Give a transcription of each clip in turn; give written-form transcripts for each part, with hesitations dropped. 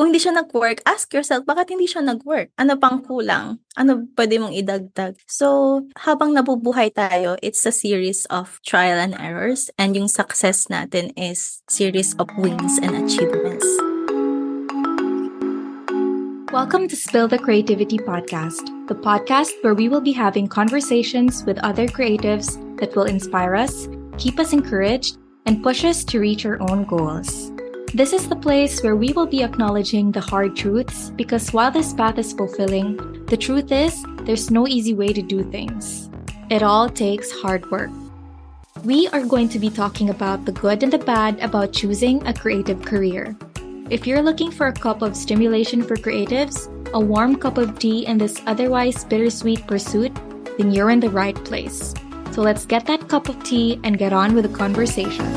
Kung hindi siya nag-work, ask yourself, bakit hindi siya nag-work? Ano pang kulang? Ano pwede mong idagdag? So, habang nabubuhay tayo, it's a series of trial and errors, and yung success natin is series of wins and achievements. Welcome to Spill the Creativity Podcast, the podcast where we will be having conversations with other creatives that will inspire us, keep us encouraged, and push us to reach our own goals. This is the place where we will be acknowledging the hard truths because while this path is fulfilling, the truth is there's no easy way to do things. It all takes hard work. We are going to be talking about the good and the bad about choosing a creative career. If you're looking for a cup of stimulation for creatives, a warm cup of tea in this otherwise bittersweet pursuit, then you're in the right place. So let's get that cup of tea and get on with the conversation.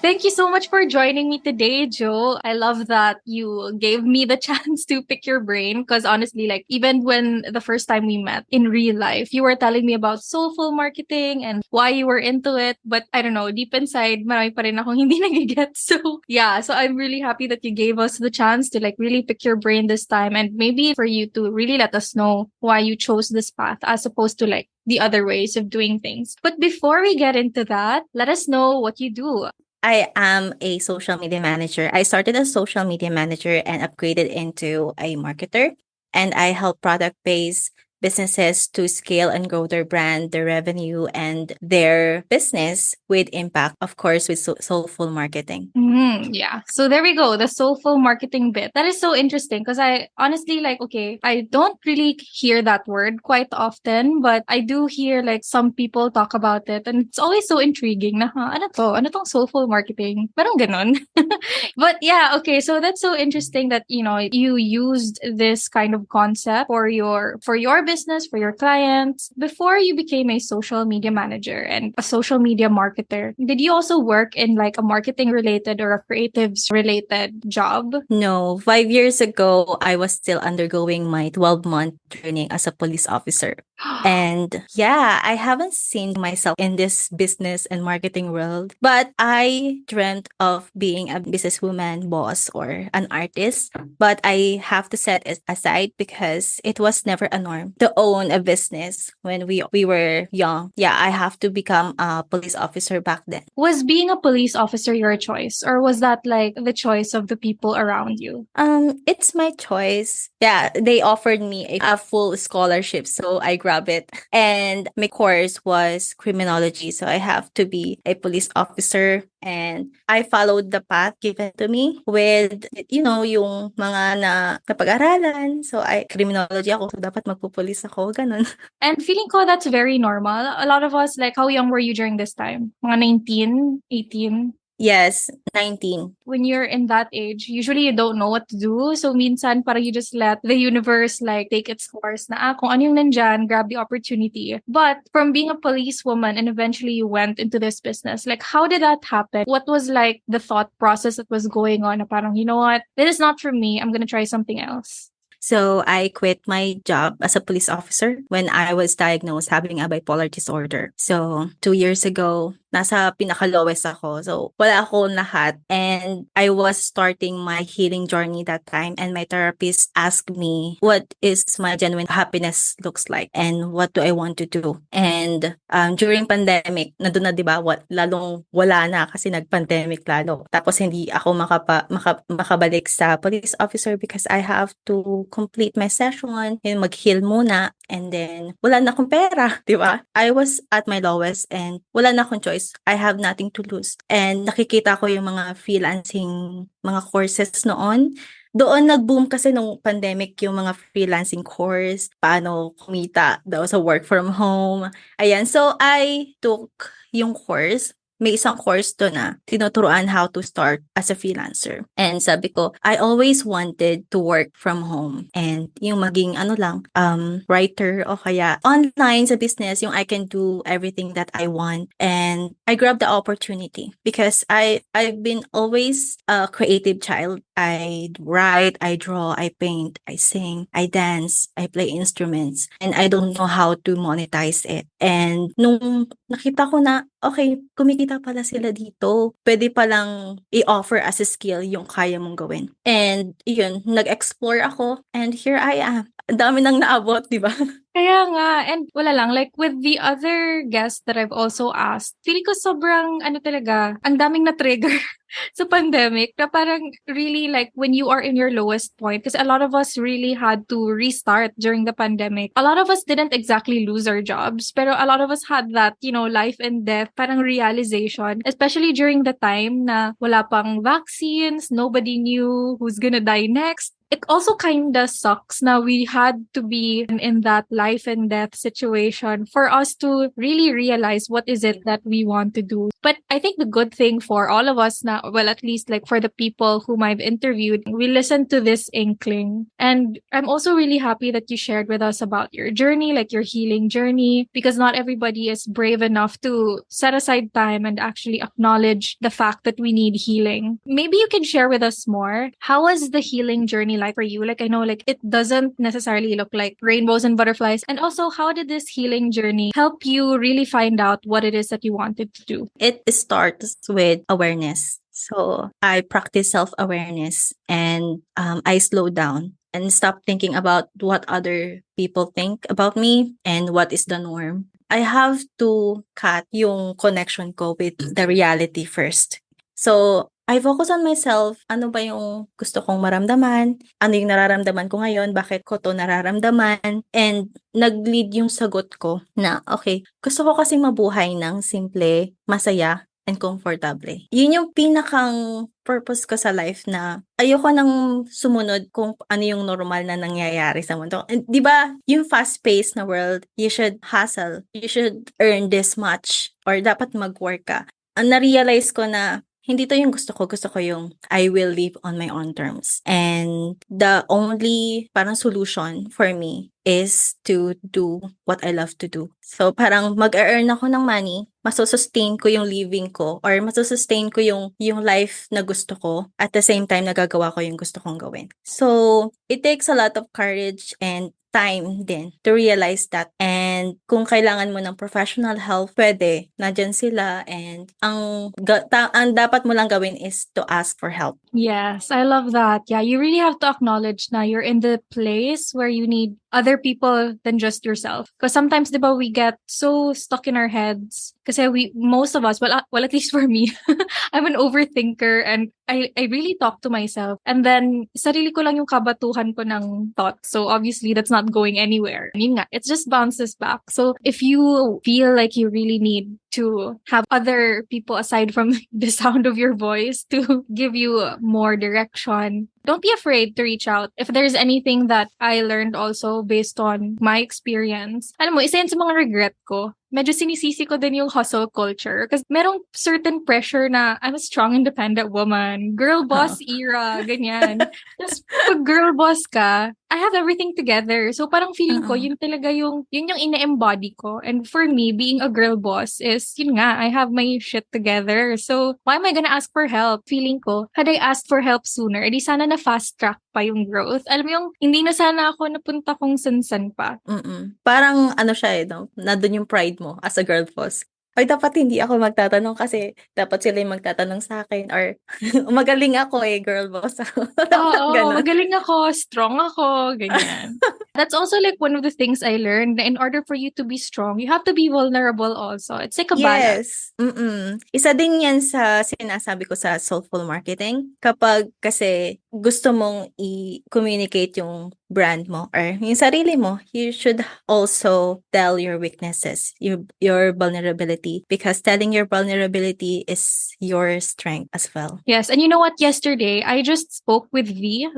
Thank you so much for joining me today, Joe. I love that you gave me the chance to pick your brain because honestly, like even when the first time we met in real life, you were telling me about soulful marketing and why you were into it. But I don't know, deep inside, marami pa rin akong hindi nagiget. So yeah, so I'm really happy that you gave us the chance to like really pick your brain this time and maybe for you to really let us know why you chose this path as opposed to like the other ways of doing things. But before we get into that, let us know what you do. I am a social media manager. I started as social media manager and upgraded into a marketer. And I help product-based businesses to scale and grow their brand, their revenue, and their business with impact, of course, with soulful marketing. Yeah. So there we go. The soulful marketing bit. That is so interesting because I honestly like, okay, I don't really hear that word quite often, but I do hear like some people talk about it and it's always so intriguing na, ano to? Ano tong soulful marketing? Parang ganon. But yeah, okay. So that's so interesting that, you know, you used this kind of concept for your business, for your clients before you became a social media manager and a social media marketer. Did you also work in like a marketing related or a creatives related job? No, 5 years ago, I was still undergoing my 12-month training as a police officer. And yeah, I haven't seen myself in this business and marketing world, but I dreamt of being a businesswoman, boss, or an artist. But I have to set it aside because it was never a norm to own a business when we were young. Yeah, I have to become a police officer back then. Was being a police officer your choice, or was that like the choice of the people around you? It's my choice. Yeah, they offered me a full scholarship, so I grabbed it. And my course was criminology, so I have to be a police officer. And I followed the path given to me with, yung mga napag-aralan. So, criminology ako, so dapat magpupulis ako, ganun. And feeling ko that's very normal. A lot of us, like, how young were you during this time? Mga 19, 18? Yes, 19. When you're in that age, usually you don't know what to do. So minsan parang you just let the universe like take its course na kung ano yung nandyan, grab the opportunity. But from being a policewoman and eventually you went into this business, like how did that happen? What was like the thought process that was going on na parang, you know what, this is not for me. I'm gonna try something else. So, I quit my job as a police officer when I was diagnosed having a bipolar disorder. So, 2 years ago, nasa pinaka-lowest ako. So, wala akong lahat. And I was starting my healing journey that time. And my therapist asked me what is my genuine happiness looks like and what do I want to do. And during pandemic, nandun na diba, lalong wala na kasi nag-pandemic lalo. Tapos hindi ako makabalik sa police officer because I have to complete my session and mag-heal muna. And then, wala na akong pera, di ba? I was at my lowest and wala na akong choice. I have nothing to lose. And nakikita ko yung mga freelancing, mga courses noon. Doon nag-boom kasi nung pandemic yung mga freelancing course, paano kumita daw sa work from home. Ayan, so I took yung course. May isang course doon na tinuturuan how to start as a freelancer. And sabi ko, I always wanted to work from home. And yung maging writer o kaya online sa business, yung I can do everything that I want. And I grabbed the opportunity because I've been always a creative child. I write, I draw, I paint, I sing, I dance, I play instruments. And I don't know how to monetize it. And nung nakita ko na, okay, kumikita pala sila dito. Pwede palang i-offer as a skill yung kaya mong gawin. And yun, nag-explore ako and here I am. Ang dami nang naabot, di ba? Kaya nga, and wala lang, like with the other guests that I've also asked, feeling ko sobrang, ano talaga, ang daming na-trigger sa pandemic na parang really like when you are in your lowest point, because a lot of us really had to restart during the pandemic. A lot of us didn't exactly lose our jobs, pero a lot of us had that, life and death, parang realization, especially during the time na wala pang vaccines, nobody knew who's gonna die next. It also kind of sucks na we had to be in that life and death situation for us to really realize what is it that we want to do. But I think the good thing for all of us now, well, at least like for the people whom I've interviewed, we listened to this inkling. And I'm also really happy that you shared with us about your journey, like your healing journey, because not everybody is brave enough to set aside time and actually acknowledge the fact that we need healing. Maybe you can share with us more. How was the healing journey like for you? Like, I know like it doesn't necessarily look like rainbows and butterflies. And also, how did this healing journey help you really find out what it is that you wanted to do? It starts with awareness. So I practice self-awareness and I slow down and stop thinking about what other people think about me and what is the norm. I have to cut yung connection ko with the reality first. So I focus on myself, ano ba yung gusto kong maramdaman, ano yung nararamdaman ko ngayon, bakit ko to nararamdaman, and nag-lead yung sagot ko na, okay, gusto ko kasi mabuhay ng simple, masaya, and comfortable. Yun yung pinakang purpose ko sa life na ayoko nang sumunod kung ano yung normal na nangyayari sa mundo. And, di ba, yung fast-paced na world, you should hustle, you should earn this much, or dapat mag-work ka. Ang na-realize ko na hindi to yung gusto ko yung I will live on my own terms. And the only parang solution for me is to do what I love to do. So parang mag-earn ako ng money, masussustain ko yung living ko or masussustain ko yung life na gusto ko at the same time nagagawa ko yung gusto kong gawin. So it takes a lot of courage and time din to realize that. And kung kailangan mo ng professional help, pwede. Nandyan sila and ang dapat mo lang gawin is to ask for help. Yes, I love that. Yeah, you really have to acknowledge na you're in the place where you need other people than just yourself. Because sometimes, diba, we get so stuck in our heads. Kasi most of us, well, at least for me, I'm an overthinker and I really talk to myself. And then, sarili ko lang yung kabatuhan ko ng thoughts. So obviously, that's not going anywhere. Yun nga, it just bounces back. So if you feel like you really need to have other people aside from the sound of your voice to give you more direction, don't be afraid to reach out. If there's anything that I learned also based on my experience, alam mo, isa yun sa mga regret ko. Medyo sinisisi ko din yung hustle culture. Kasi merong certain pressure na I'm a strong, independent woman. Girl boss era, ganyan. Tapos pag girl boss ka, I have everything together. So parang feeling ko, yun talaga yun yung ine-embody ko. And for me, being a girl boss is, yun nga, I have my shit together. So why am I gonna ask for help? Feeling ko, had I asked for help sooner, edi sana na fast track pa yung growth. Alam mo yung, hindi na sana ako napunta kung san-san pa. Parang ano siya no? Nandun yung pride mo as a girl boss. Ay, dapat hindi ako magtatanong kasi dapat sila yung magtatanong sa akin or magaling ako girl boss ako. Oo, magaling ako, strong ako, ganyan. That's also like one of the things I learned na in order for you to be strong, you have to be vulnerable also. It's like a balance. Yes. Isa din yan sa sinasabi ko sa soulful marketing. Kapag kasi gusto mong i-communicate yung brand mo or yung sarili mo, you should also tell your weaknesses, your vulnerability, because telling your vulnerability is your strength as well. Yes, and you know what? Yesterday, I just spoke with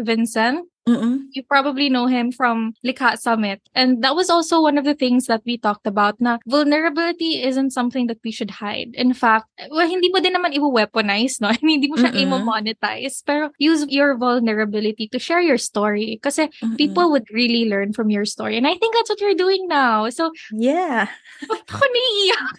Vincent. You probably know him from Likha Summit. And that was also one of the things that we talked about na vulnerability isn't something that we should hide. In fact, well, hindi mo din naman i-weaponize, no? Hindi mo siya i-monetize. Pero use your vulnerability to share your story. Kasi people would really learn from your story. And I think that's what you're doing now. So, yeah. ako naiiyak.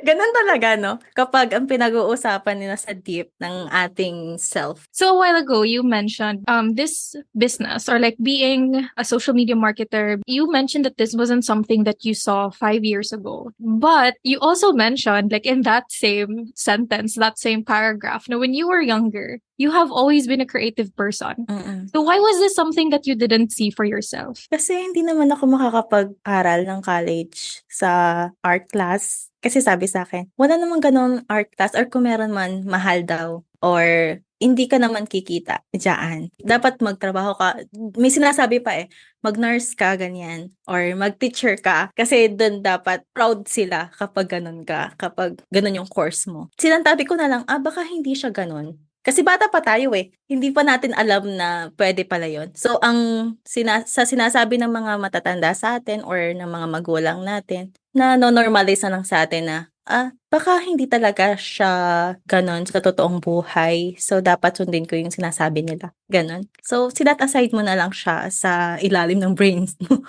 Ganun talaga, no? Kapag ang pinag-uusapan nila sa deep ng ating self. So a while ago, you mentioned this business or like being a social media marketer. You mentioned that this wasn't something that you saw 5 years ago. But you also mentioned, like in that same sentence, that same paragraph, now when you were younger, you have always been a creative person. Mm-mm. So why was this something that you didn't see for yourself? Kasi hindi naman ako makakapag-aral ng college sa art class. Kasi sabi sa akin, wala namang ganun art class or kung meron man, mahal daw. Or hindi ka naman kikita dyan. Dapat magtrabaho ka. May sinasabi pa mag-nurse ka, ganyan. Or mag-teacher ka. Kasi doon dapat proud sila kapag ganun ka. Kapag ganun yung course mo. Sinantabi ko na lang, baka hindi siya ganun. Kasi bata pa tayo hindi pa natin alam na pwede pala yun. So, sa sinasabi ng mga matatanda sa atin or ng mga magulang natin, na no-normalize na lang sa atin na, baka hindi talaga siya ganon sa totoong buhay. So, dapat sundin ko yung sinasabi nila. Ganon. So, sinet aside mo na lang siya sa ilalim ng brains mo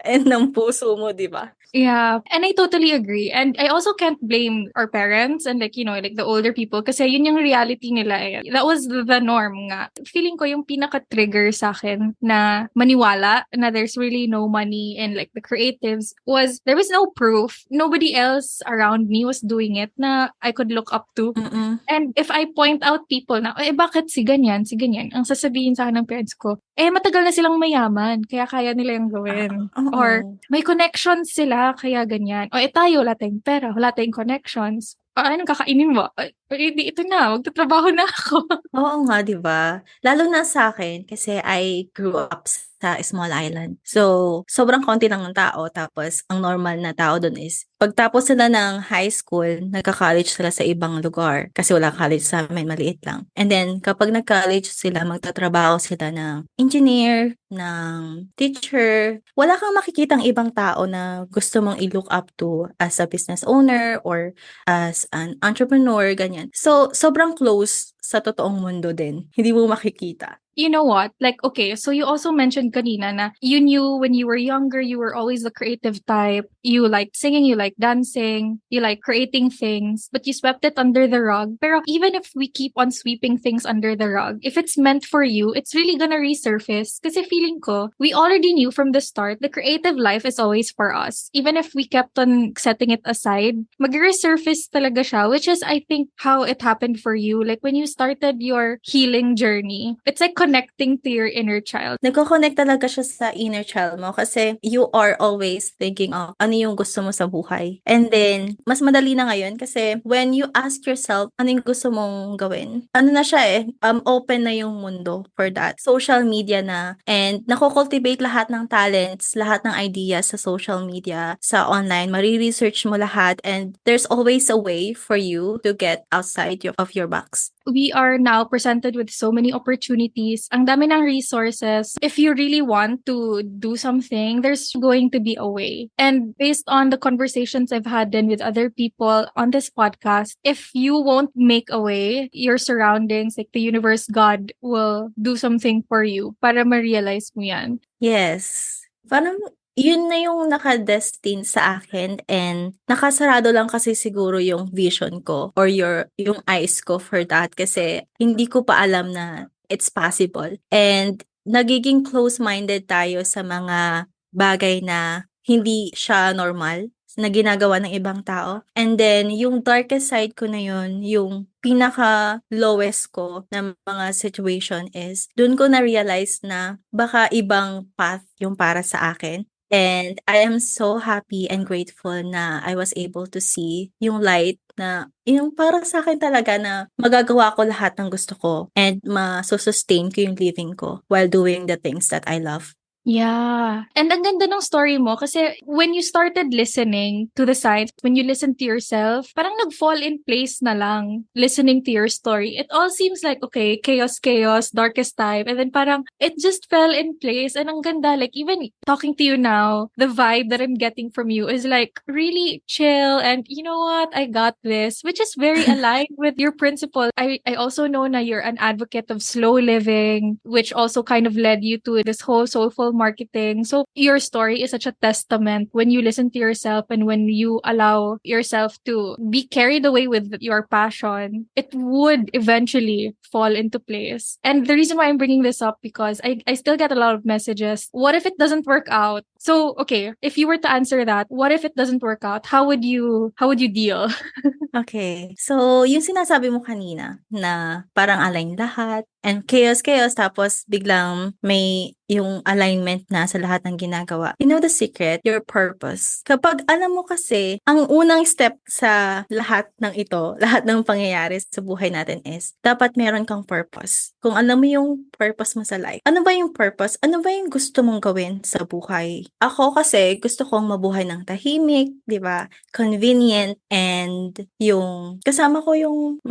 and ng puso mo, di ba? Yeah, and I totally agree. And I also can't blame our parents and like, like the older people kasi yun yung reality nila That was the norm nga. Feeling ko yung pinaka-trigger sa akin na maniwala na there's really no money in like the creatives was there was no proof. Nobody else around me was doing it na I could look up to. Mm-mm. And if I point out people na, bakit si ganyan? Ang sasabihin sa akin ng parents ko, matagal na silang mayaman, kaya nila yung gawin. Or may connections sila, kaya ganyan. O tayo, wala tayong pera, wala tayong connections. Anong kakainin mo? Hindi, ito na, magtatrabaho na ako. Oo nga, di ba? Lalo na sa akin, kasi I grew up sa small island. So, sobrang konti lang ng tao. Tapos, ang normal na tao dun is, pagtapos sila ng high school, nagka-college sila sa ibang lugar. Kasi wala college sa amin, maliit lang. And then, kapag nag-college sila, magtatrabaho sila ng engineer, ng teacher. Wala kang makikitang ibang tao na gusto mong i-look up to as a business owner or as an entrepreneur, ganyan. So, sobrang close sa totoong mundo din. Hindi mo makikita. You know what? Like, okay, so you also mentioned kanina na you knew when you were younger, you were always the creative type. You liked singing, you liked dancing, you like creating things, but you swept it under the rug. Pero even if we keep on sweeping things under the rug, if it's meant for you, it's really gonna resurface. Kasi feeling ko, we already knew from the start, the creative life is always for us. Even if we kept on setting it aside, mag-resurface talaga siya, which is, I think, how it happened for you. Like, when you started your healing journey, it's like connecting to your inner child. Nagko-connect talaga siya sa inner child mo kasi you are always thinking of ano yung gusto mo sa buhay. And then, mas madali na ngayon kasi when you ask yourself ano yung gusto mong gawin, ano na siya open na yung mundo for that. Social media na and nako-cultivate lahat ng talents, lahat ng ideas sa social media, sa online, mariresearch mo lahat and there's always a way for you to get outside of your box. We are now presented with so many opportunities. Ang dami ng resources. If you really want to do something, there's going to be a way. And based on the conversations I've had then with other people on this podcast, if you won't make a way, your surroundings, like the universe, God, will do something for you para ma-realize mo yan. Yes. Parang yun na yung naka-destined sa akin and nakasarado lang kasi siguro yung vision ko or yung eyes ko for that kasi hindi ko pa alam na it's possible. And nagiging close-minded tayo sa mga bagay na hindi siya normal na ginagawa ng ibang tao. And then, yung darkest side ko na yun, yung pinaka-lowest ko na mga situation is, dun ko na-realize na baka ibang path yung para sa akin. And I am so happy and grateful na I was able to see yung light na yung para sa akin talaga na magagawa ko lahat ng gusto ko and ma-sustain ko yung living ko while doing the things that I love. Yeah. And ang ganda ng story mo kasi when you started listening to the signs, when you listen to yourself, parang nag-fall in place na lang listening to your story. It all seems like, okay, chaos, darkest time. And then parang it just fell in place. And ang ganda, like even talking to you now, the vibe that I'm getting from you is like really chill. And you know what? I got this, which is very aligned with your principle. I also know na you're an advocate of slow living, which also kind of led you to this whole soulful marketing. So your story is such a testament when you listen to yourself and when you allow yourself to be carried away with your passion, it would eventually fall into place. And the reason why I'm bringing this up because I still get a lot of messages. What if it doesn't work out? So, okay, if you were to answer that, what if it doesn't work out? How would you deal? Okay. So, yung sinasabi mo kanina na parang align lahat and chaos tapos biglang may yung alignment na sa lahat ng ginagawa. You know the secret? Your purpose. Kapag alam mo kasi, ang unang step sa lahat ng ito, lahat ng pangyayari sa buhay natin is, dapat meron kang purpose. Kung alam mo yung purpose mo sa life, ano ba yung purpose? Ano ba yung gusto mong gawin sa buhay? Ako kasi, gusto kong mabuhay ng tahimik, di ba? Convenient, and yung kasama ko yung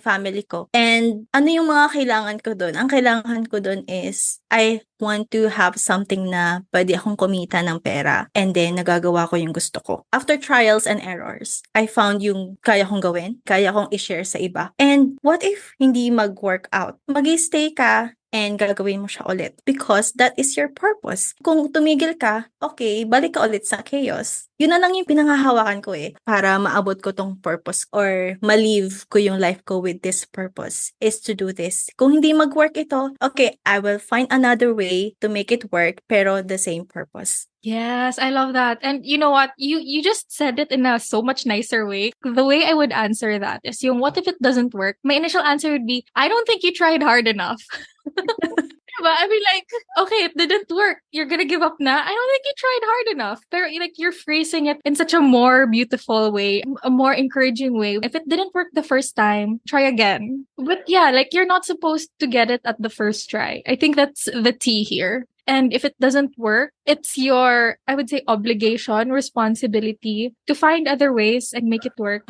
family ko. And ano yung mga kailangan ko doon? Ang kailangan ko doon is I want to have something na pwede akong kumita ng pera and then nagagawa ko yung gusto ko. After trials and errors, I found yung kaya kong gawin, kaya kong i-share sa iba. And what if hindi mag-work out? Mag-stay ka and gagawin mo siya ulit because that is your purpose. Kung tumigil ka, okay, balik ka ulit sa chaos. Yun na lang yung pinangahawakan ko para maabot ko tong purpose or ma-live ko yung life ko with this purpose is to do this. Kung hindi mag-work ito, okay, I will find another way to make it work pero the same purpose. Yes, I love that. And you know what? You just said it in a so much nicer way. The way I would answer that is yung what if it doesn't work? My initial answer would be, I don't think you tried hard enough. Diba? I mean like, okay, it didn't work. You're gonna give up na? I don't think you tried hard enough. Pero like you're phrasing it in such a more beautiful way, a more encouraging way. If it didn't work the first time, try again. But yeah, like you're not supposed to get it at the first try. I think that's the tea here. And if it doesn't work, it's your, I would say, obligation, responsibility to find other ways and make it work.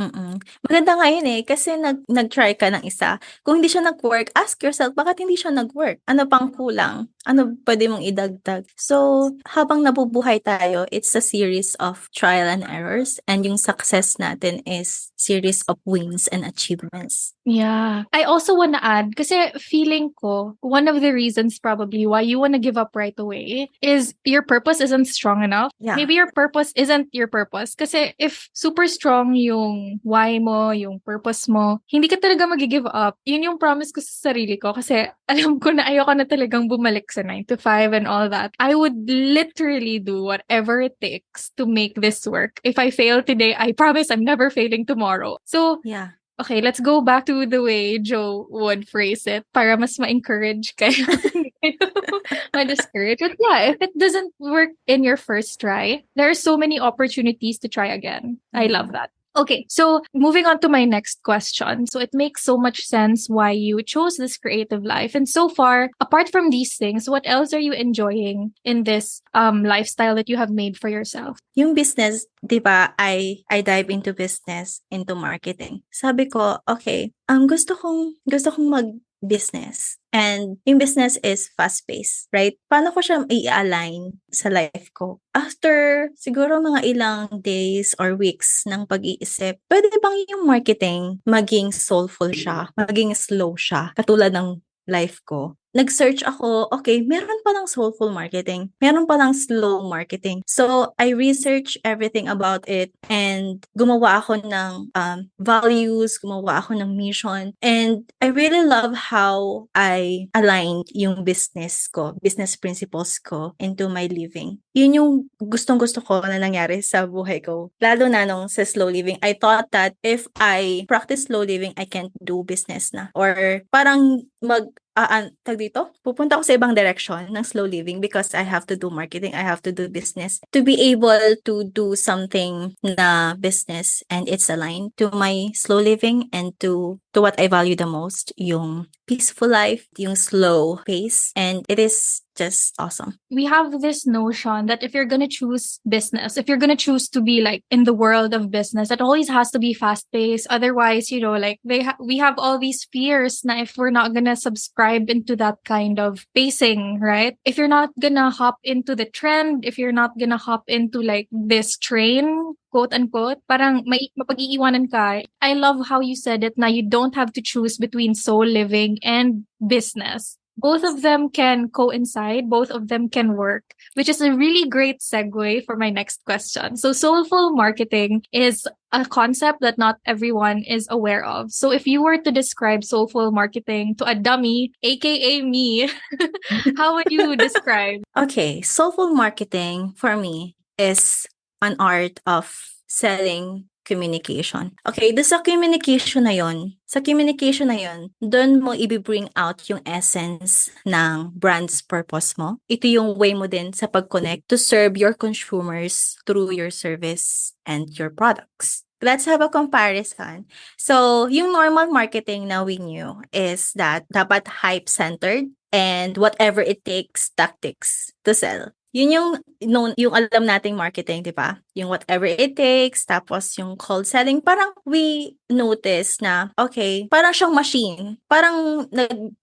Maganda nga yun kasi nag-try ka ng isa. Kung hindi siya nag-work, ask yourself, bakit hindi siya nag-work? Ano pang kulang? Ano pwede mong idagdag? So, habang nabubuhay tayo, it's a series of trial and errors. And yung success natin is series of wins and achievements. Yeah. I also want to add, kasi feeling ko, one of the reasons probably why you want to give up right away is your purpose isn't strong enough. Yeah. Maybe your purpose isn't your purpose. Kasi if super strong yung why mo, yung purpose mo, hindi ka talaga mag-give up. Yun yung promise ko sa sarili ko. Kasi alam ko na ayoko na talagang bumalik sa 9 to 5 and all that. I would literally do whatever it takes to make this work. If I fail today, I promise I'm never failing tomorrow. So, yeah. Okay, let's go back to the way Joe would phrase it para mas ma-encourage kayo. Ma-discourage. But yeah, if it doesn't work in your first try, there are so many opportunities to try again. I love that. Okay, so moving on to my next question. So it makes so much sense why you chose this creative life. And so far, apart from these things, what else are you enjoying in this lifestyle that you have made for yourself? Yung business, di ba, I dive into business, into marketing. Sabi ko, okay, gusto kong mag-business. And yung business is fast-paced, right? Paano ko siya i-align sa life ko? After siguro mga ilang days or weeks ng pag-iisip, pwede bang yung marketing maging soulful siya, maging slow siya, katulad ng life ko? Nag-search ako, okay, meron palang soulful marketing, meron palang slow marketing. So, I researched everything about it and gumawa ako ng values, gumawa ako ng mission. And I really love how I aligned yung business ko, business principles ko into my living. Yun yung gustong-gusto ko na nangyari sa buhay ko. Lalo na nung sa slow living, I thought that if I practice slow living, I can't do business na. Or parang pupunta ako sa ibang direction ng slow living because I have to do marketing, I have to do business to be able to do something na business and it's aligned to my slow living and to what I value the most, yung peaceful life, yung slow pace, and it is just awesome. We have this notion that if you're gonna choose business, if you're gonna choose to be like in the world of business, it always has to be fast-paced. Otherwise, like we have all these fears na if we're not gonna subscribe into that kind of pacing, right? If you're not gonna hop into the trend, if you're not gonna hop into like this train, quote unquote, parang mapag-iiwanan ka. I love how you said it na you don't have to choose between soul living and business. both of them can coincide, both of them can work, which is a really great segue for my next question. So soulful marketing is a concept that not everyone is aware of. So if you were to describe soulful marketing to a dummy, aka me, how would you describe? Okay, soulful marketing for me is an art of selling communication. Okay, sa communication na yon, doon mo i-bring out yung essence ng brand's purpose mo. Ito yung way mo din sa pag-connect to serve your consumers through your service and your products. Let's have a comparison. So, yung normal marketing na we knew is that dapat hype-centered and whatever it takes tactics to sell. Yun yung yung alam nating marketing, di ba? Yung whatever it takes, tapos yung cold selling, parang we notice na, okay, parang siyang machine. Parang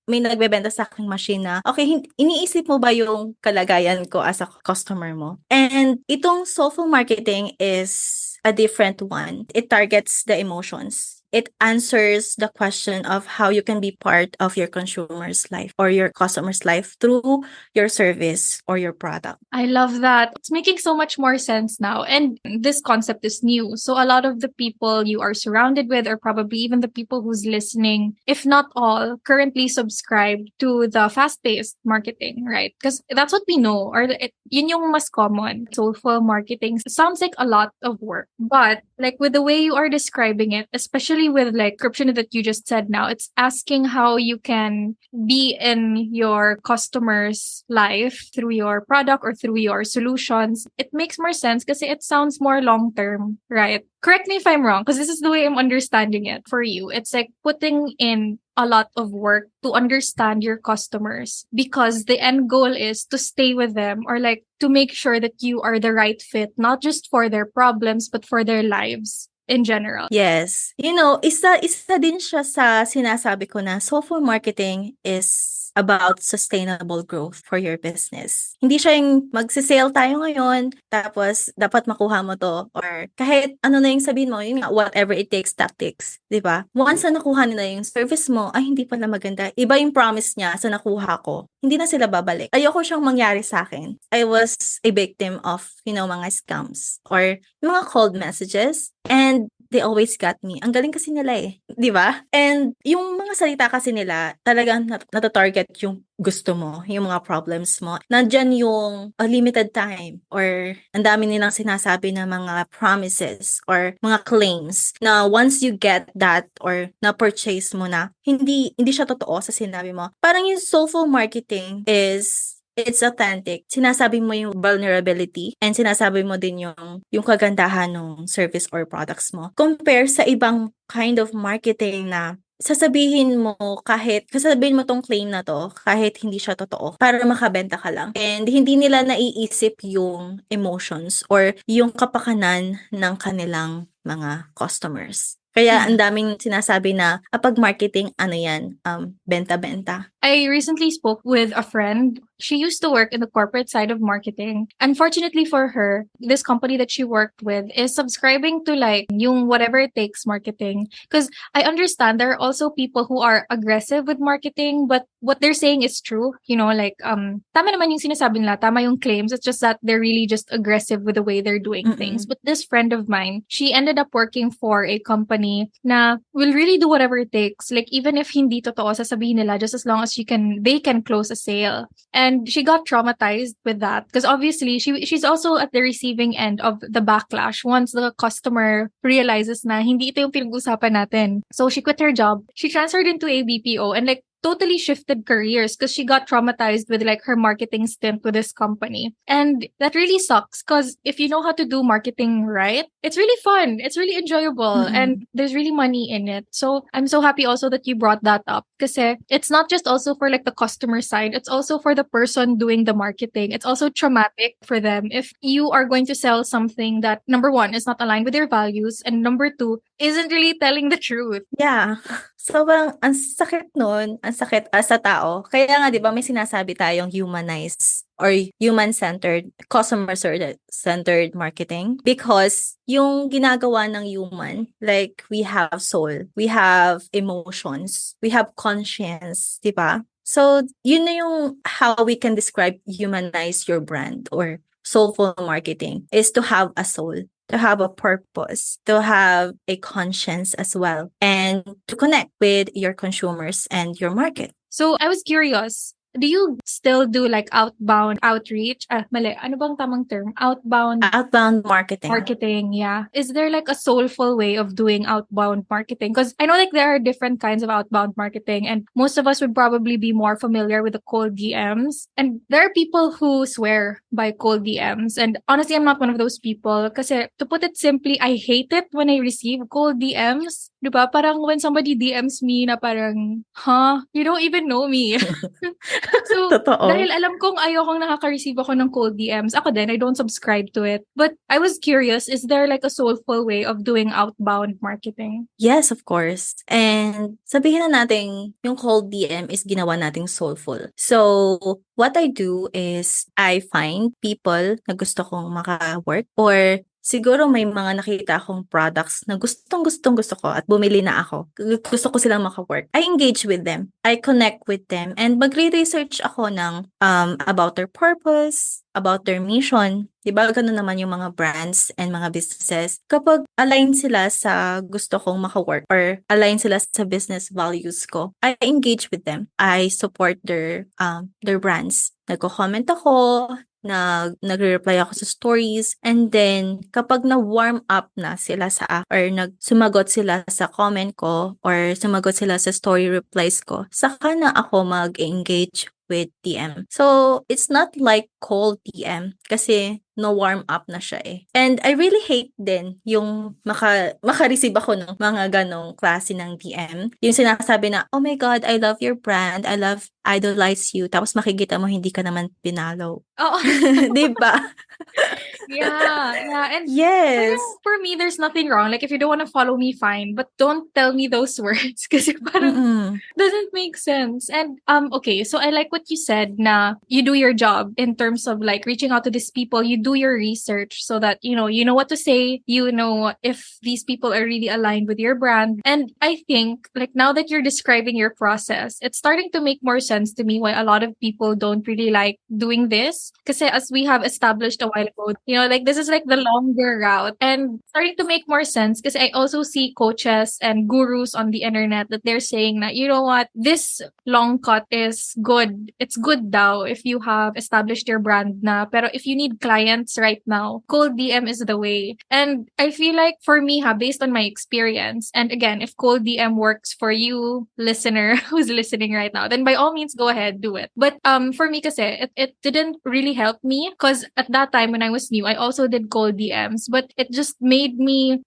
may nagbebenta sa aking machine na, okay, iniisip mo ba yung kalagayan ko as a customer mo? And itong soulful marketing is a different one. It targets the emotions. It answers the question of how you can be part of your consumer's life or your customer's life through your service or your product. I love that. It's making so much more sense now. And this concept is new. So a lot of the people you are surrounded with, or probably even the people who's listening, if not all, currently subscribe to the fast-paced marketing, right? Because that's what we know, or yun yung mas common. Soulful marketing sounds like a lot of work, but like with the way you are describing it, especially with like description that you just said now, it's asking how you can be in your customer's life through your product or through your solutions. It makes more sense because it sounds more long-term, right? Correct me if I'm wrong, because this is the way I'm understanding it for you. It's like putting in a lot of work to understand your customers because the end goal is to stay with them or like to make sure that you are the right fit, not just for their problems, but for their lives in general. Yes. Isa din siya sa sinasabi ko na soulful marketing is about sustainable growth for your business. Hindi siya yung magsisale tayo ngayon, tapos dapat makuha mo to, or kahit ano na yung sabihin mo, yun nga, whatever it takes tactics, di ba? Once na nakuha nila yung service mo, ay hindi pala maganda. Iba yung promise niya sa nakuha ko. Hindi na sila babalik. Ayoko siyang mangyari sa akin. I was a victim of, mga scams or mga cold messages. And they always got me. Ang galing kasi nila eh. Di ba? And yung mga salita kasi nila, talagang natatarget yung gusto mo, yung mga problems mo. Nandyan yung limited time or ang dami nilang sinasabi na mga promises or mga claims na once you get that or na-purchase mo na, hindi siya totoo sa sinabi mo. Parang yung soulful marketing is it's authentic. Sinasabi mo yung vulnerability and sinasabi mo din yung kagandahan ng service or products mo. Compare sa ibang kind of marketing na sasabihin mo tong claim na to kahit hindi siya totoo para makabenta ka lang. And hindi nila naiisip yung emotions or yung kapakanan ng kanilang mga customers. Kaya ang daming sinasabi na pag marketing, benta-benta. I recently spoke with a friend. She used to work in the corporate side of marketing. Unfortunately for her, this company that she worked with is subscribing to like yung whatever it takes marketing. Because I understand there are also people who are aggressive with marketing, but what they're saying is true. Tama naman yung sinasabi nila, tama yung claims. It's just that they're really just aggressive with the way they're doing things. But this friend of mine, she ended up working for a company na will really do whatever it takes. Like even if hindi totoo, sasabihin nila just as long as they can close a sale. And she got traumatized with that because obviously she's also at the receiving end of the backlash once the customer realizes na hindi ito yung pinag-usapan natin. So she quit her job. She transferred into a BPO and like totally shifted careers because she got traumatized with like her marketing stint with this company. And that really sucks because if you know how to do marketing right, it's really fun. It's really enjoyable and there's really money in it. So I'm so happy also that you brought that up because it's not just also for like the customer side. It's also for the person doing the marketing. It's also traumatic for them if you are going to sell something that number one is not aligned with their values and number two isn't really telling the truth. Yeah. Sobrang ang sakit nun, ang sakit sa tao. Kaya nga 'di ba may sinasabi tayong humanized or human-centered, customer-centered marketing because yung ginagawa ng human, like we have soul, we have emotions, we have conscience, 'di ba? So, yun na yung how we can describe humanize your brand or soulful marketing is to have a soul, to have a purpose, to have a conscience as well, and to connect with your consumers and your market. So, I was curious, do you still do like outbound outreach? Mali. Ano bang tamang term? Outbound Outbound marketing. marketing, yeah. Is there like a soulful way of doing outbound marketing? Because I know like there are different kinds of outbound marketing, and most of us would probably be more familiar with the cold DMs. And there are people who swear by cold DMs. And honestly, I'm not one of those people. Kasi to put it simply, I hate it when I receive cold DMs. Diba? Parang when somebody DMs me na parang, huh? You don't even know me. So, Totoo. dahil alam kong ayokong nakaka-receive ako ng cold DMs, ako din, I don't subscribe to it. But I was curious, is there like a soulful way of doing outbound marketing? Yes, of course. And sabihin na natin, yung cold DM is ginawa nating soulful. So, what I do is I find people na gusto kong maka-work or siguro may mga nakita akong products na gusto ko at bumili na ako. Gusto ko silang maka-work. I engage with them. I connect with them and magre-research ako ng about their purpose, about their mission. Diba, ganun naman yung mga brands and mga businesses. Kapag align sila sa gusto kong maka-work or align sila sa business values ko, I engage with them. I support their brands. Nagko-comment ako, nagre-reply ako sa stories, and then kapag na-warm up na sila or sumagot sila sa comment ko or sumagot sila sa story replies ko, saka na ako mag-engage with DM. So, it's not like cold DM kasi no warm up na siya eh. And I really hate din yung maka-receive ako ng mga ganong klase ng DM. Yung sinasabi na, oh my God, I love your brand. I idolize you. Tapos makikita mo hindi ka naman pinalo. Oh. Diba? Yeah. And yes. For me, there's nothing wrong. Like, if you don't want to follow me, fine. But don't tell me those words kasi parang doesn't make sense. And, okay, so I like what you said na you do your job in terms of like reaching out to these people. You do your research so that, you know what to say. You know if these people are really aligned with your brand. And I think, like, now that you're describing your process, it's starting to make more sense to me why a lot of people don't really like doing this. Kasi as we have established a while ago, like this is like the longer route and starting to make more sense because I also see coaches and gurus on the internet that they're saying that, you know what, this long cut is good. It's good daw if you have established your brand na. Pero if you need clients right now, cold DM is the way. And I feel like for me, based on my experience, and again, if cold DM works for you, listener who's listening right now, then by all means, go ahead, do it. But for me kasi, it didn't really help me because at that time when I was new, I also did cold DMs, but it just made me,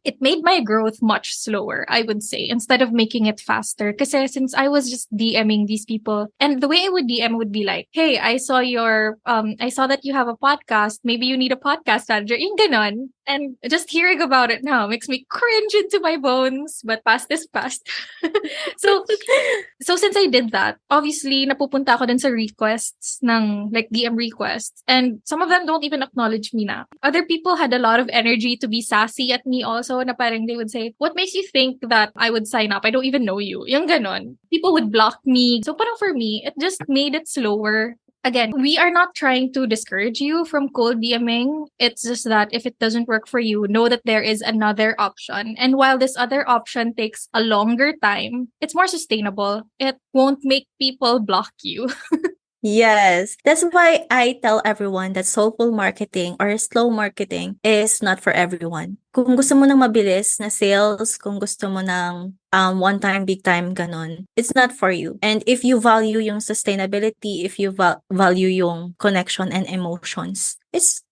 it made my growth much slower, I would say, instead of making it faster. Kasi since I was just DMing these people, and the way I would DM would be like, hey, I saw that you have a podcast. Maybe you need a podcast manager. Yung ganon. And just hearing about it now makes me cringe into my bones. But past is past. So since I did that, obviously, napupunta ako din sa requests ng like DM requests. And some of them don't even acknowledge me na. Other people had a lot of energy to be sassy at me also na parang they would say, what makes you think that I would sign up? I don't even know you. Yung ganon. People would block me. So parang for me, it just made it slower. Again, we are not trying to discourage you from cold DMing. It's just that if it doesn't work for you, know that there is another option. And while this other option takes a longer time, it's more sustainable. It won't make people block you. Yes. That's why I tell everyone that soulful marketing or slow marketing is not for everyone. Kung gusto mo ng mabilis na sales, kung gusto mo ng one time, big time, ganon, it's not for you. And if you value yung sustainability, if you value yung connection and emotions,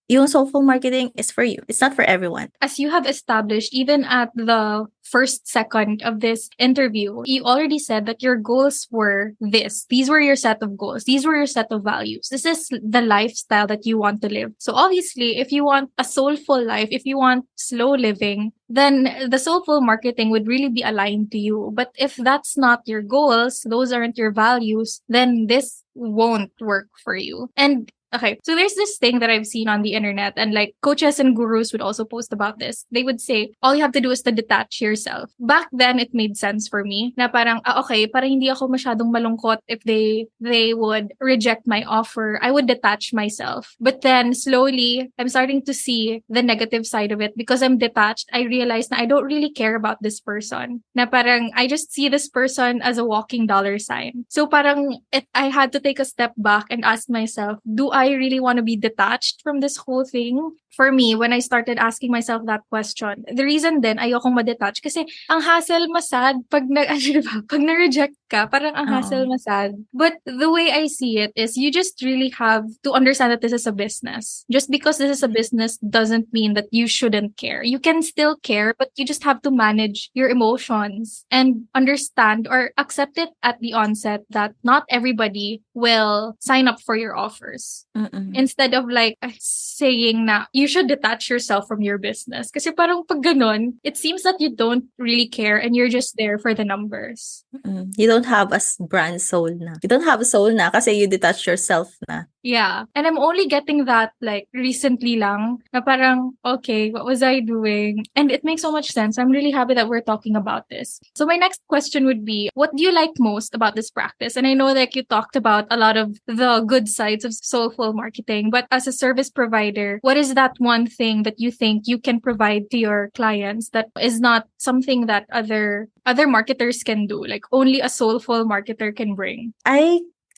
yung soulful marketing is for you. It's not for everyone. As you have established, even at the first second of this interview, you already said that your goals were this. These were your set of goals. These were your set of values. This is the lifestyle that you want to live. So obviously, if you want a soulful life, if you want slow living, then the soulful marketing would really be aligned to you. But if that's not your goals, those aren't your values, then this won't work for you. And Okay, so there's this thing that I've seen on the internet, and like coaches and gurus would also post about this. They would say, all you have to do is to detach yourself. Back then, it made sense for me na parang, okay, para hindi ako masyadong malungkot if they would reject my offer, I would detach myself. But then slowly, I'm starting to see the negative side of it because I'm detached. I realize na I don't really care about this person. Na parang, I just see this person as a walking dollar sign. So parang, I had to take a step back and ask myself, do I really want to be detached from this whole thing? For me, when I started asking myself that question, the reason din ayokong ma-detach kasi ang hassle masad pag pag na-reject ka, parang ang hassle Oo. masad. But the way I see it is you just really have to understand that this is a business. Just because this is a business doesn't mean that you shouldn't care. You can still care, but you just have to manage your emotions and understand or accept it at the onset that not everybody will sign up for your offers. Mm-mm. Instead of like saying na you should detach yourself from your business. Kasi parang pag ganun, it seems that you don't really care and you're just there for the numbers. Mm. You don't have a brand soul na. You don't have a soul na kasi you detach yourself na. Yeah. And I'm only getting that like recently lang na parang, okay, what was I doing? And it makes so much sense. I'm really happy that we're talking about this. So my next question would be, what do you like most about this practice? And I know that you talked about a lot of the good sides of soulful marketing, but as a service provider, what is that one thing that you think you can provide to your clients that is not something that other marketers can do? Like only a soulful marketer can bring.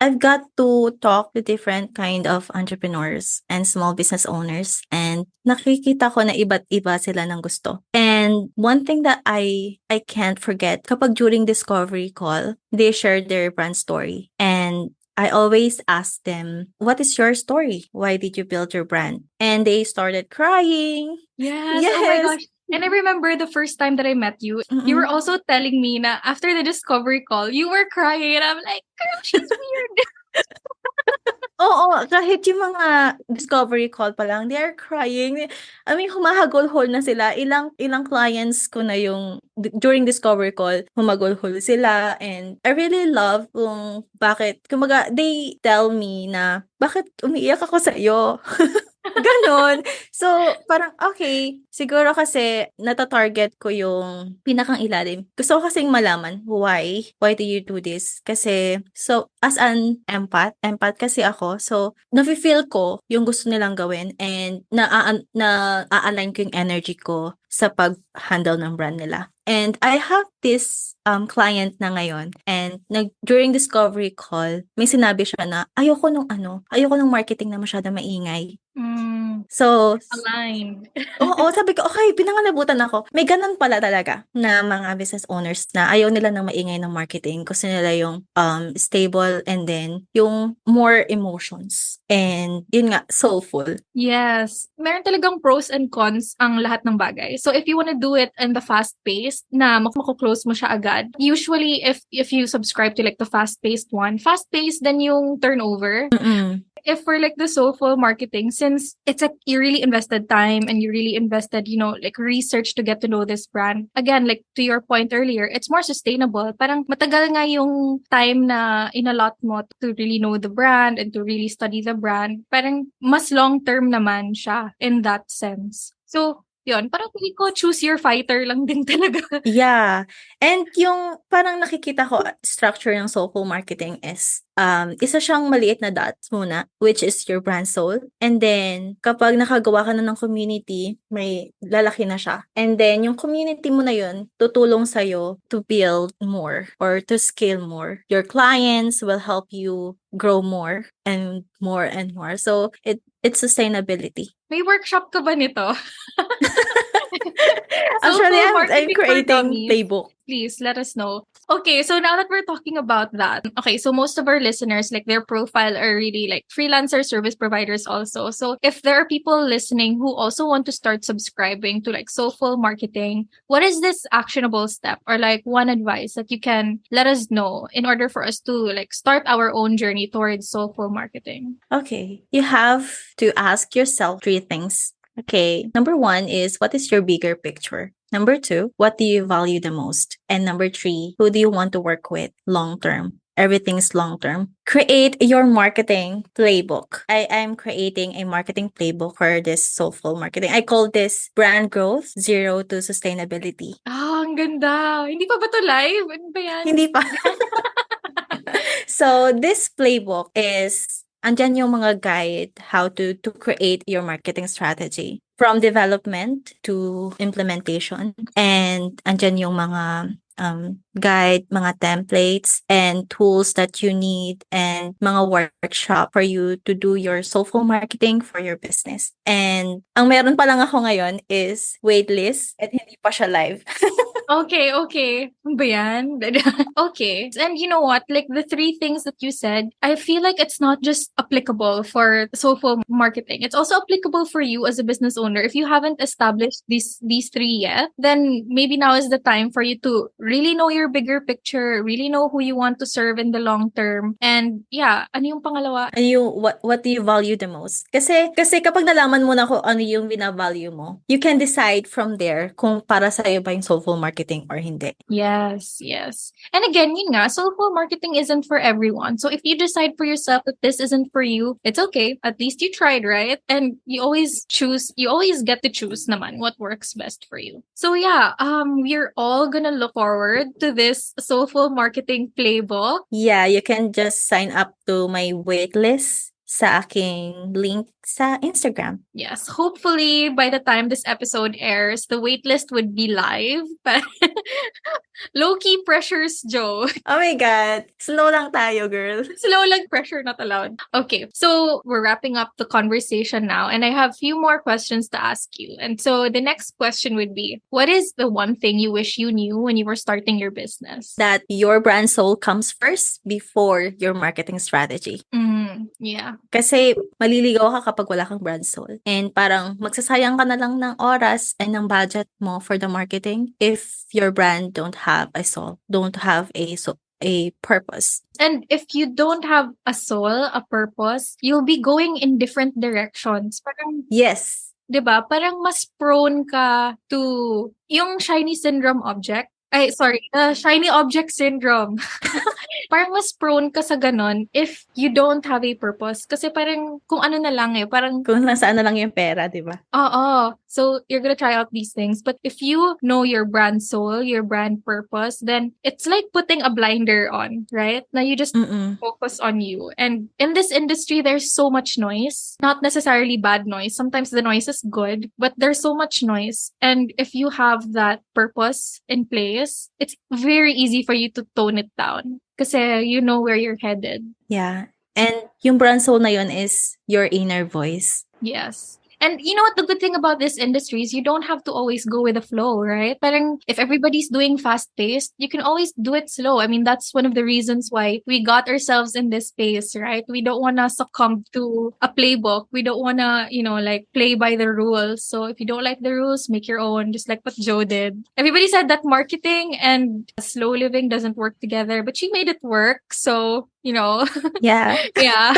I've got to talk to different kind of entrepreneurs and small business owners, and nakikita ko na iba't iba sila ng gusto. And one thing that I can't forget, kapag during discovery call, they share their brand story. And I always ask them, what is your story? Why did you build your brand? And they started crying. Yes. Oh my gosh. And I remember the first time that I met you, you were Mm-mm. also telling me na after the discovery call, you were crying. And I'm like, girl, she's weird. Oo, kahit yung mga discovery call pa lang, they are crying. I mean, humahagulhol na sila. Ilang clients ko na yung during discovery call, humagulhol sila. And I really love kung bakit, kumaga, they tell me na, bakit umiiyak ako sa'yo? Ganon. So, parang, okay, siguro kasi nata-target ko yung pinakang ilalim. Gusto ko kasing malaman, why do you do this? Kasi, so, as an empath kasi ako, so, nafe-feel ko yung gusto nilang gawin and na-align ko yung energy ko sa pag-handle ng brand nila. And I have this client na ngayon, and during discovery call, may sinabi siya na ayoko nung marketing na masyadong maingay. So, Aligned. oo, sabi ko, okay, pinangalabutan ako. May ganun pala talaga na mga business owners na ayaw nila ng maingay ng marketing. Gusto nila yung stable, and then yung more emotions. And yun nga, soulful. Yes. Meron talagang pros and cons ang lahat ng bagay. So if you want to do it in the fast-paced na mako-close mo siya agad, usually if you subscribe to like the fast-paced one, fast-paced then yung turnover. Mm-mm. If for like the soulful marketing, since it's like you really invested time and you really invested, like research to get to know this brand. Again, like to your point earlier, it's more sustainable. Parang matagal nga yung time na inallot mo to really know the brand and to really study the brand. Parang mas long-term naman siya in that sense. So, yun, parang pili ko choose your fighter lang din talaga. Yeah. And yung parang nakikita ko structure ng soulful marketing is isa siyang maliit na dots muna, which is your brand soul. And then, kapag nakagawa ka na ng community, may lalaki na siya. And then, yung community mo na yun, tutulong sa'yo to build more or to scale more. Your clients will help you grow more and more and more. So, it's sustainability. May workshop ka ba nito? Actually, Soulful I'm marketing for creating dummies. playbook. Please let us know. Okay, so now that we're talking about that, okay, so most of our listeners, like their profile are really like freelancer service providers also. So if there are people listening who also want to start subscribing to like soulful marketing, what is this actionable step or like one advice that you can let us know in order for us to like start our own journey towards soulful marketing? Okay, you have to ask yourself 3 things. Okay, number 1 is, what is your bigger picture? Number 2, what do you value the most? And number 3, who do you want to work with long term? everything's long term. Create your marketing playbook. I am creating a marketing playbook for this soulful marketing. I call this brand growth, zero to sustainability. Ang ganda. Hindi pa ba to live? Ano ba yan? Hindi pa. So this playbook is andyan yung mga guide how to create your marketing strategy from development to implementation, and andyan yung mga guide, mga templates and tools that you need, and mga workshop for you to do your soulful marketing for your business. And ang meron pa lang ako ngayon is waitlist at hindi pa siya live. Okay. Ano ba yan? Okay. And you know what? Like the three things that you said, I feel like it's not just applicable for soulful marketing. It's also applicable for you as a business owner. If you haven't established these three yet, then maybe now is the time for you to really know your bigger picture, really know who you want to serve in the long term. And yeah, ano yung pangalawa? Ano yung, what do you value the most? Kasi kapag nalaman mo na kung ano yung binavalue mo, you can decide from there kung para sa'yo ba yung soulful marketing or hindi. Yes. And again, yun nga, soulful marketing isn't for everyone. So if you decide for yourself that this isn't for you, it's okay. At least you tried, right? And you always get to choose naman what works best for you. So yeah, we're all gonna look forward to this soulful marketing playbook. Yeah, you can just sign up to my waitlist sa aking link sa Instagram. Yes, hopefully by the time this episode airs, the waitlist would be live. But low-key pressures, Joe. Oh my God. Slow lang tayo, girl. Slow lang, pressure not allowed. Okay, so we're wrapping up the conversation now, and I have a few more questions to ask you. And so the next question would be, what is the one thing you wish you knew when you were starting your business? That your brand soul comes first before your marketing strategy. Yeah. Kasi maliligaw ka kapag wala kang brand soul. And parang magsasayang ka na lang ng oras and ng budget mo for the marketing if your brand don't have a soul, don't have a purpose. And if you don't have a soul, a purpose, you'll be going in different directions. Parang, yes. 'di ba? Parang mas prone ka to yung shiny object syndrome. Parang mas prone ka sa ganon if you don't have a purpose. Kasi parang kung ano na lang parang kung nasaan na lang yung pera, di ba? Oo. So you're gonna try out these things. But if you know your brand soul, your brand purpose, then it's like putting a blinder on, right? Now you just focus on you. And in this industry, there's so much noise. Not necessarily bad noise. Sometimes the noise is good, but there's so much noise. And if you have that purpose in place, it's very easy for you to tone it down. Kasi you know where you're headed. Yeah. And yung brand soul na yun is your inner voice. Yes. And you know what, the good thing about this industry is you don't have to always go with the flow, right? Parang if everybody's doing fast-paced, you can always do it slow. I mean, that's one of the reasons why we got ourselves in this space, right? We don't want to succumb to a playbook. We don't want to, like play by the rules. So if you don't like the rules, make your own, just like what Joe did. Everybody said that marketing and slow living doesn't work together, but she made it work. So, Yeah. Yeah.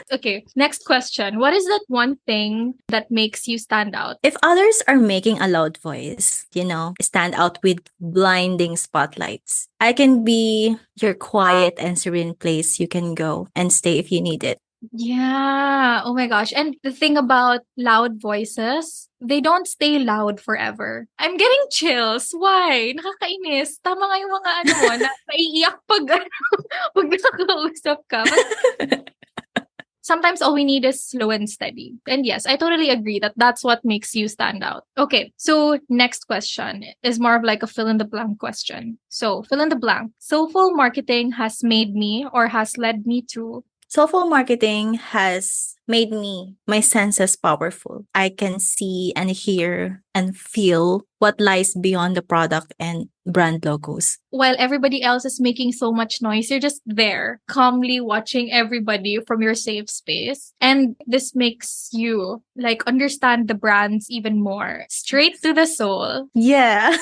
Okay, next question. What is that one thing that makes you stand out? If others are making a loud voice, stand out with blinding spotlights. I can be your quiet and serene place you can go and stay if you need it. Yeah. Oh my gosh. And the thing about loud voices, they don't stay loud forever. I'm getting chills. Why? Nakakainis. Tama nga yung mga na naiiyak pag nakakausap ka. Sometimes all we need is slow and steady. And yes, I totally agree that that's what makes you stand out. Okay, so next question is more of like a fill in the blank question. So fill in the blank. Soulful marketing has made me or has led me to. Soulful marketing has made my senses powerful. I can see and hear and feel what lies beyond the product and brand logos. While everybody else is making so much noise, you're just there, calmly watching everybody from your safe space. And this makes you understand the brands even more. Straight to the soul. Yeah.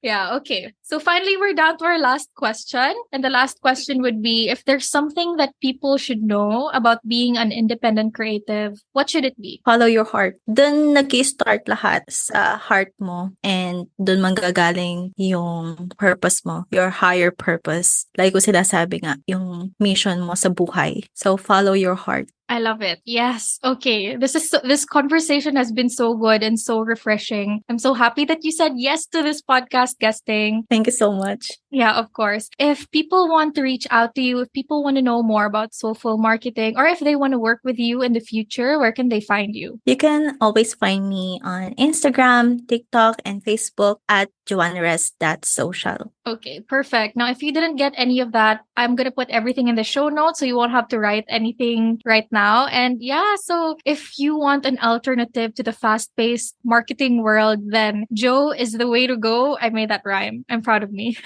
Yeah, okay. So finally, we're down to our last question. And the last question would be, if there's something that people should know about being an independent creative, what should it be? Follow your heart. Dun nag-start lahat sa heart mo and dun manggagaling yung purpose mo, your higher purpose. Like ko sinasabi nga, yung mission mo sa buhay. So follow your heart. I love it. Yes. Okay. This conversation has been so good and so refreshing. I'm so happy that you said yes to this podcast guesting. Thank you so much. Yeah, of course. If people want to reach out to you, if people want to know more about Soulful Marketing, or if they want to work with you in the future, where can they find you? You can always find me on Instagram, TikTok, and Facebook at joannares.social. Okay, perfect. Now, if you didn't get any of that, I'm going to put everything in the show notes so you won't have to write anything right now. And yeah, so if you want an alternative to the fast-paced marketing world, then Joe is the way to go. I made that rhyme. I'm proud of me.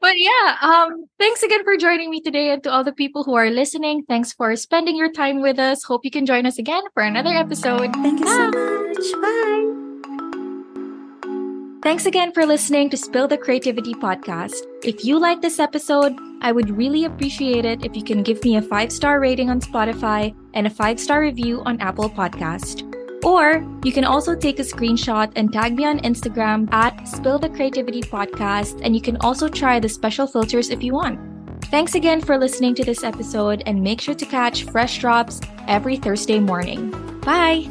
But yeah, thanks again for joining me today. And to all the people who are listening, thanks for spending your time with us. Hope you can join us again for another episode. Thank you so much. Bye. Thanks again for listening to Spill the Creativity podcast. If you like this episode, I would really appreciate it if you can give me a 5-star rating on Spotify and a 5-star review on Apple Podcast. Or you can also take a screenshot and tag me on Instagram at Spill the Creativity Podcast, and you can also try the special filters if you want. Thanks again for listening to this episode, and make sure to catch fresh drops every Thursday morning. Bye!